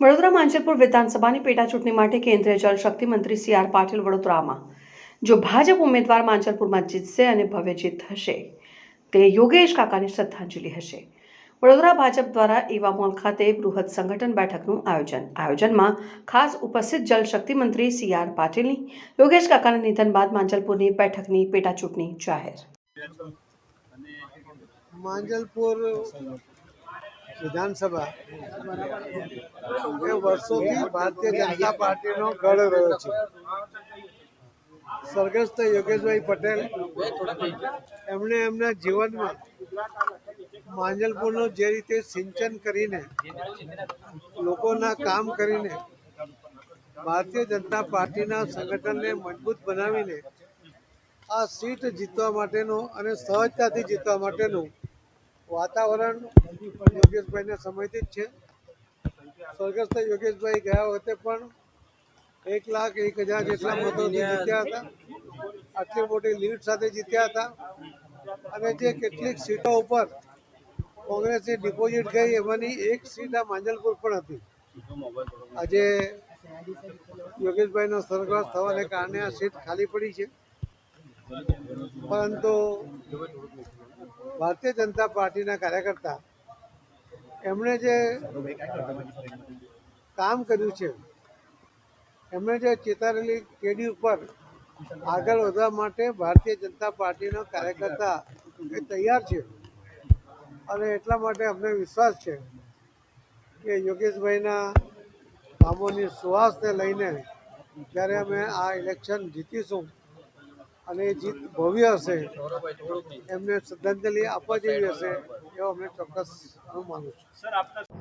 વડોદરા માંજલપુર વિધાનસભાની પેટા ચૂંટણી માટે કેન્દ્રીય જળશક્તિ મંત્રી સી.આર. પાટીલ વડોદરામાં જો ભાજપ ઉમેદવાર માંજલપુરમાં જીતશે અને ભવ્ય જીત થશે તે યોગેશ કાકાની શ્રદ્ધાંજલિ હશે। વડોદરા ભાજપ દ્વારા એવા મોલ ખાતે બૃહદ સંગઠન બેઠકનું આયોજનમાં ખાસ ઉપસ્થિત જળશક્તિ મંત્રી સી.આર. પાટીલની યોગેશ કાકાના નિધન બાદ માંજલપુરની બેઠકની પેટા ચૂંટણી જાહેર। માંજલપુર વિધાનસભા એ વર્ષોથી ભારતીય જનતા પાર્ટીનો ગઢ રહ્યો છે। સ્વર્ગસ્થ યોગેશભાઈ પટેલ એમણે એમના જીવનમાં માંજલપુરનું જે રીતે સિંચન કરીને લોકોના કામ કરીને ભારતીય જનતા પાર્ટીના સંગઠનને મજબૂત બનાવીને આ સીટ જીતવા માટેનું અને સહજતાથી જીતવા માટેનું વાતાવરણ યોગેશભાઈના સમયથી જ છે। સ્વર્ગસ્થ યોગેશભાઈ ગયા વખતે પણ 1,01,000 જેટલા મતોથી જીત્યા હતા। આટલી મોટી લીડ સાથે જીત્યા હતા અને જે કેટલીક સીટો ઉપર કોંગ્રેસની ડિપોઝિટ ગઈ એમાંની એક સીટ આ માંજલપુર પણ હતી। આજે યોગેશભાઈનો સ્વર્ગવાસ થવાને કારણે આ સીટ ખાલી પડી છે, પરંતુ ભારતીય જનતા પાર્ટીના કાર્યકર્તા એમણે જે કામ કર્યું છે, એમણે જે ચેતારેલી કેડી ઉપર આગળ વધવા માટે ભારતીય જનતા પાર્ટીનો કાર્યકર્તા એ તૈયાર છે અને એટલા માટે અમને વિશ્વાસ છે કે યોગેશભાઈના કામોની સુવાસને લઈને જ્યારે અમે આ ઇલેક્શન જીતીશું અને એ જીત ભવ્ય હશે, એમને શ્રદ્ધાંજલિ આપવા જેવી હશે એવો અમે ચોક્કસ હું માનું છું।